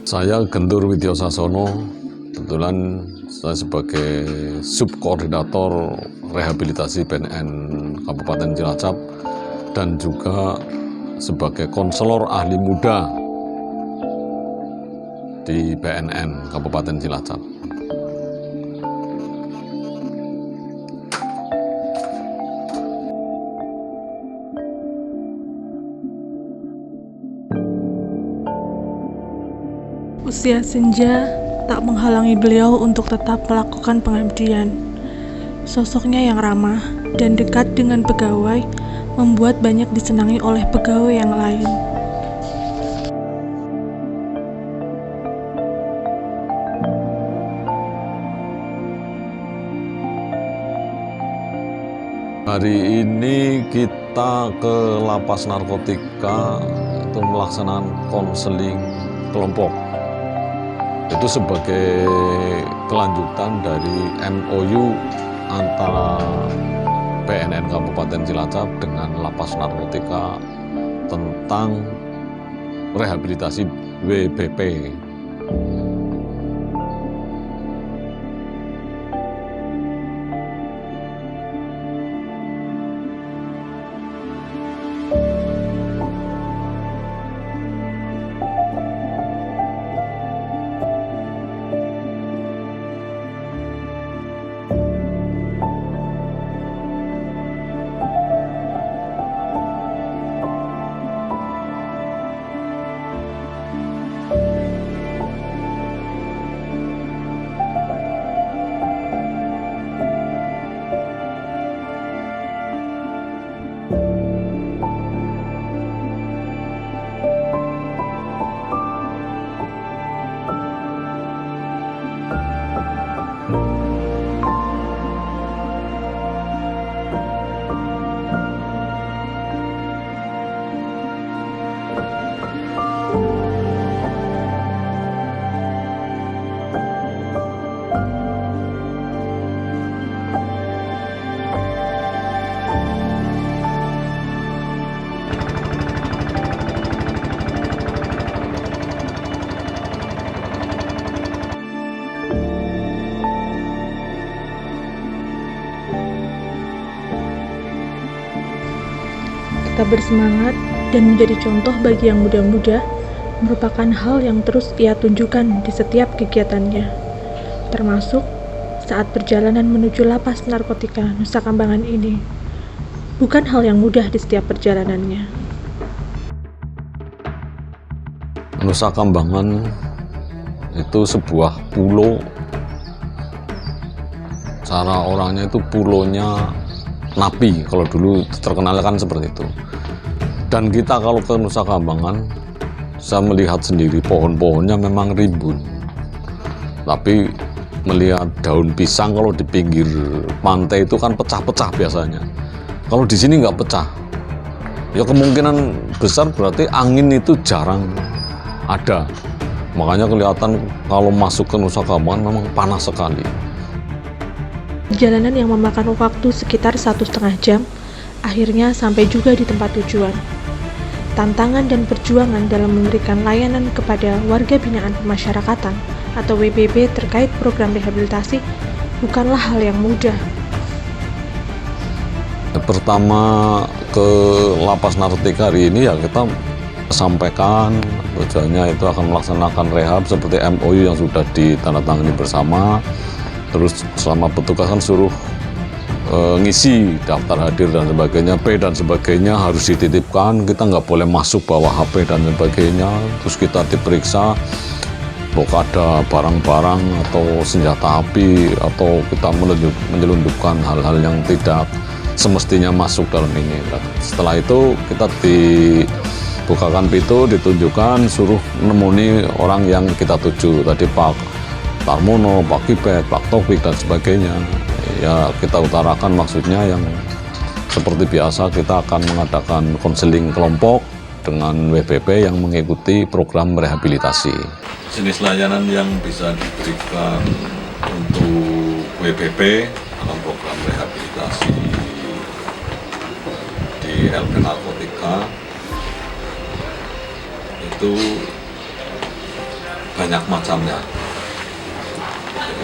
Saya Gentur Widyo Sasono, kebetulan saya sebagai subkoordinator rehabilitasi BNN Kabupaten Cilacap dan juga sebagai konselor ahli muda di BNN Kabupaten Cilacap. Usia senja tak menghalangi beliau untuk tetap melakukan pengabdian. Sosoknya yang ramah dan dekat dengan pegawai membuat banyak disenangi oleh pegawai yang lain. Hari ini kita ke lapas narkotika itu melaksanakan konseling kelompok. Itu sebagai kelanjutan dari MOU antara BNN Kabupaten Cilacap dengan lapas narkotika tentang rehabilitasi WBP. Tetap bersemangat dan menjadi contoh bagi yang muda-muda merupakan hal yang terus ia tunjukkan di setiap kegiatannya, termasuk saat perjalanan menuju lapas narkotika Nusa Kambangan ini. Bukan hal yang mudah di setiap perjalanannya. Nusa Kambangan itu sebuah pulau. Cara orangnya itu pulonya napi, kalau dulu terkenal kan seperti itu. Dan kita kalau ke Nusa Kambangan, saya melihat sendiri pohon-pohonnya memang rimbun, tapi melihat daun pisang kalau di pinggir pantai itu kan pecah-pecah biasanya. Kalau di sini nggak pecah, ya kemungkinan besar berarti angin itu jarang ada. Makanya kelihatan kalau masuk ke Nusa Kambangan memang panas sekali. Perjalanan yang memakan waktu sekitar 1,5 jam, akhirnya sampai juga di tempat tujuan. Tantangan dan perjuangan dalam memberikan layanan kepada warga binaan pemasyarakatan atau WBP terkait program rehabilitasi bukanlah hal yang mudah. Pertama ke lapas narkotika hari ini ya kita sampaikan tujuannya itu akan melaksanakan rehab seperti MOU yang sudah ditandatangani bersama. Terus selama petugas kan suruh ngisi daftar hadir dan sebagainya, P dan sebagainya harus dititipkan, kita nggak boleh masuk bawa HP dan sebagainya. Terus kita diperiksa apakah ada barang-barang atau senjata api atau kita menyelundupkan hal-hal yang tidak semestinya masuk dalam ini. Setelah itu kita dibukakan pintu, ditunjukkan, suruh nemuni orang yang kita tuju. Tadi Pak Tarmono, Pak Kibet, Pak Taufik dan sebagainya. Ya kita utarakan maksudnya yang seperti biasa kita akan mengadakan konseling kelompok dengan WBP yang mengikuti program rehabilitasi. Jenis layanan yang bisa diberikan untuk WBP dalam program rehabilitasi di LP Narkotika itu banyak macamnya.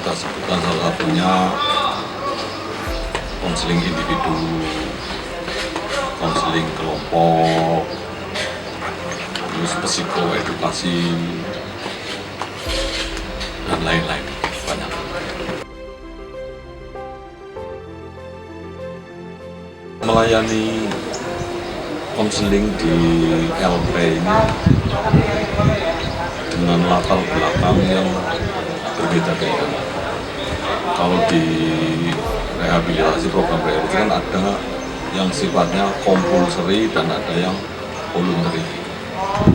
Kita sebutkan salah satunya konseling individu, konseling kelompok, terus psikoedukasi, dan lain-lain, banyak. Melayani konseling di LP ini dengan latar belakang yang berbeda-beda. Kalau di rehabilitasi, program rehabilitasi kan ada yang sifatnya compulsory dan ada yang voluntary.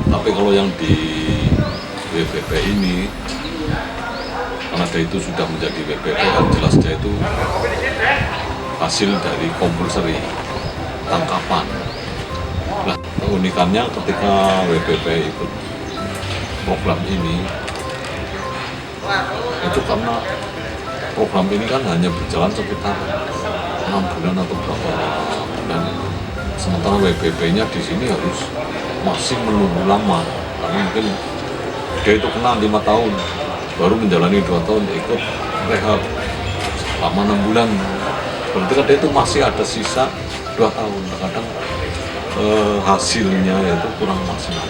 Tapi kalau yang di WPP ini, karena dia itu sudah menjadi WPP dan jelas dia itu hasil dari compulsory, tangkapan. Nah, keunikannya ketika WPP ikut program ini, itu karena program ini kan hanya berjalan sekitar 6 bulan atau berapa bulan. Sementara WPP-nya di sini harus masih menunggu lama, karena mungkin dia itu kena 5 tahun, baru menjalani 2 tahun ikut rehab selama 6 bulan. Berarti kan dia itu masih ada sisa 2 tahun. Kadang hasilnya itu kurang maksimal.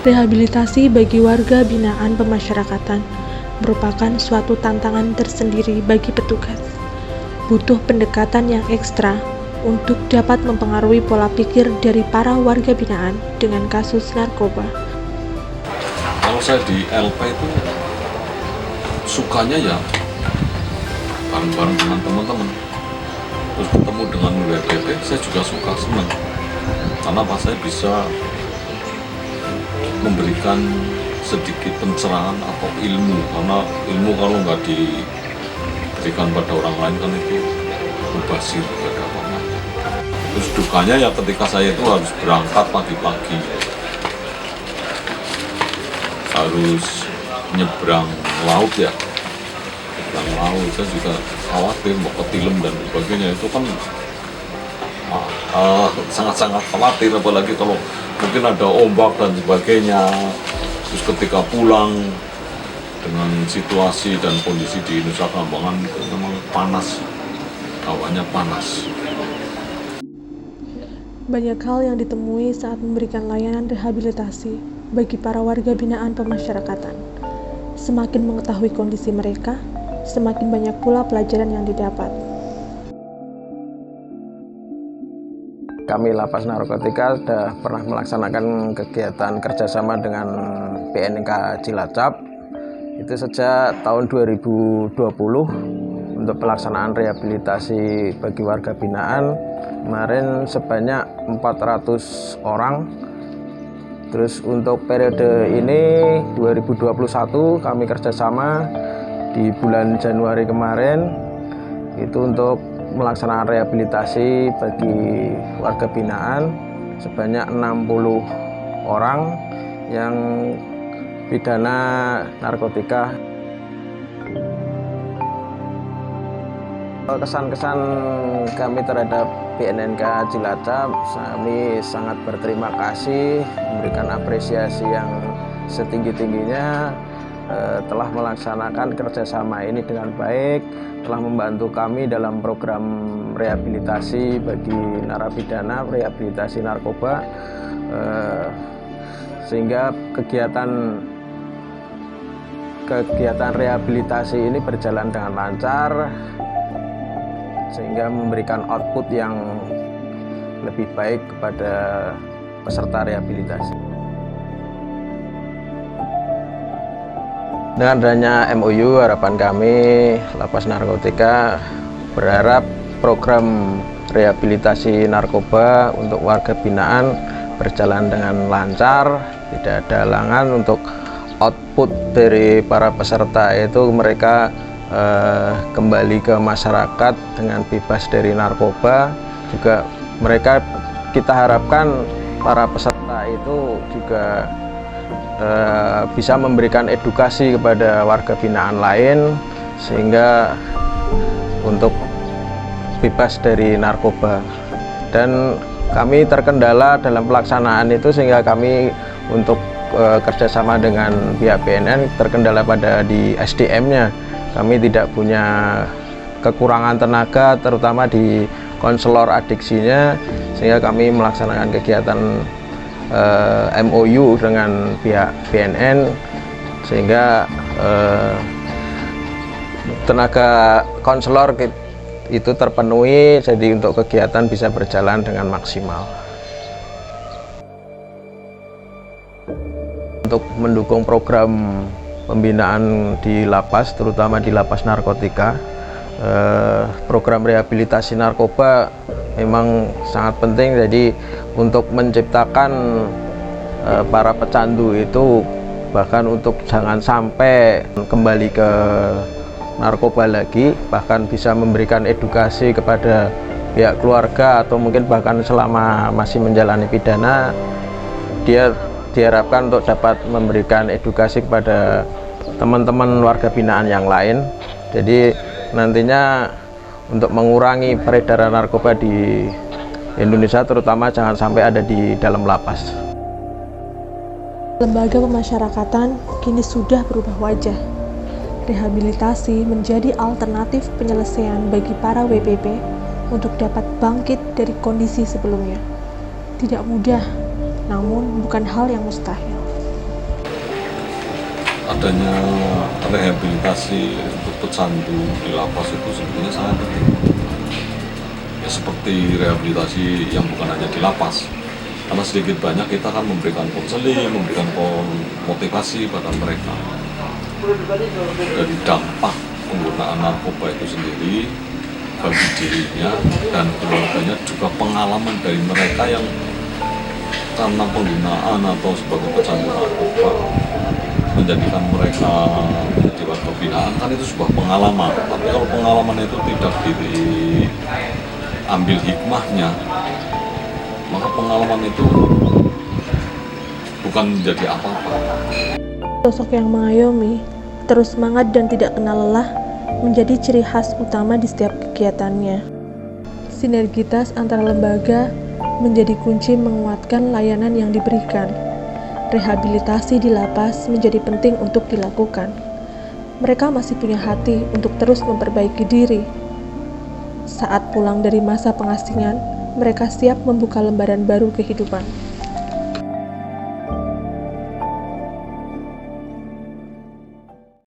Rehabilitasi bagi warga binaan pemasyarakatan merupakan suatu tantangan tersendiri bagi petugas. Butuh pendekatan yang ekstra untuk dapat mempengaruhi pola pikir dari para warga binaan dengan kasus narkoba. Kalau saya di LP itu sukanya ya bareng-bareng dengan teman-teman. Terus ketemu dengan WPP, saya juga suka, senang. Karena saya bisa memberikan sedikit pencerahan atau ilmu, karena ilmu kalau nggak diberikan pada orang lain kan itu mubazir, nggak ada apa-apa. Terus dukanya ya ketika saya itu harus berangkat pagi-pagi, harus nyebrang laut ya, nyebrang laut. Saya juga khawatir mau ketilam dan sebagainya, itu kan sangat-sangat khawatir, apalagi kalau mungkin ada ombak dan sebagainya. Terus ketika pulang dengan situasi dan kondisi di Nusa Kambangan itu memang panas, hawanya panas. Banyak hal yang ditemui saat memberikan layanan rehabilitasi bagi para warga binaan pemasyarakatan. Semakin mengetahui kondisi mereka, semakin banyak pula pelajaran yang didapat. Kami Lapas Narkotika sudah pernah melaksanakan kegiatan kerjasama dengan PNK Cilacap itu sejak tahun 2020 untuk pelaksanaan rehabilitasi bagi warga binaan. Kemarin sebanyak 400 orang. Terus untuk periode ini 2021 kami kerjasama di bulan Januari kemarin itu untuk melaksanakan rehabilitasi bagi warga binaan sebanyak 60 orang yang pidana narkotika. Kesan-kesan kami terhadap PNK Cilacap, kami sangat berterima kasih, memberikan apresiasi yang setinggi-tingginya telah melaksanakan kerjasama ini dengan baik, telah membantu kami dalam program rehabilitasi bagi narapidana, rehabilitasi narkoba, sehingga kegiatan rehabilitasi ini berjalan dengan lancar, sehingga memberikan output yang lebih baik kepada peserta rehabilitasi. Dengan adanya MOU, harapan kami Lapas Narkotika berharap program rehabilitasi narkoba untuk warga binaan berjalan dengan lancar, tidak ada halangan untuk output dari para peserta itu mereka kembali ke masyarakat dengan bebas dari narkoba. Juga mereka kita harapkan para peserta itu juga bisa memberikan edukasi kepada warga binaan lain sehingga untuk bebas dari narkoba. Dan kami terkendala dalam pelaksanaan itu sehingga kami untuk kerjasama dengan pihak BNN terkendala pada di SDM-nya. Kami tidak punya kekurangan tenaga, terutama di konselor adiksinya, sehingga kami melaksanakan kegiatan MOU dengan pihak BNN, sehingga tenaga konselor itu terpenuhi, jadi untuk kegiatan bisa berjalan dengan maksimal. Untuk mendukung program pembinaan di lapas, terutama di lapas narkotika, program rehabilitasi narkoba memang sangat penting. Jadi untuk menciptakan para pecandu itu, bahkan untuk jangan sampai kembali ke narkoba lagi, bahkan bisa memberikan edukasi kepada pihak keluarga atau mungkin bahkan selama masih menjalani pidana, dia diharapkan untuk dapat memberikan edukasi kepada teman-teman warga binaan yang lain. Jadi nantinya untuk mengurangi peredaran narkoba di Indonesia, terutama jangan sampai ada di dalam lapas. Lembaga pemasyarakatan kini sudah berubah wajah. Rehabilitasi menjadi alternatif penyelesaian bagi para WPP untuk dapat bangkit dari kondisi sebelumnya. Tidak mudah, namun bukan hal yang mustahil. Adanya rehabilitasi untuk pecandu di lapas itu sebenarnya sangat penting. Ya, seperti rehabilitasi yang bukan hanya di lapas, karena sedikit banyak kita akan memberikan konseling, memberikan motivasi pada mereka. Dan dampak penggunaan narkoba itu sendiri bagi dirinya dan keluarganya, juga pengalaman dari mereka yang karena penggunaan atau sebagai pecandu narkoba menjadikan mereka menjadi warga binaan, kan itu sebuah pengalaman. Tapi kalau pengalaman itu tidak diambil hikmahnya, maka pengalaman itu bukan menjadi apa-apa. Sosok yang mengayomi, terus semangat dan tidak kenal lelah menjadi ciri khas utama di setiap kegiatannya. Sinergitas antara lembaga menjadi kunci menguatkan layanan yang diberikan. Rehabilitasi di lapas menjadi penting untuk dilakukan. Mereka masih punya hati untuk terus memperbaiki diri. Saat pulang dari masa pengasingan, mereka siap membuka lembaran baru kehidupan.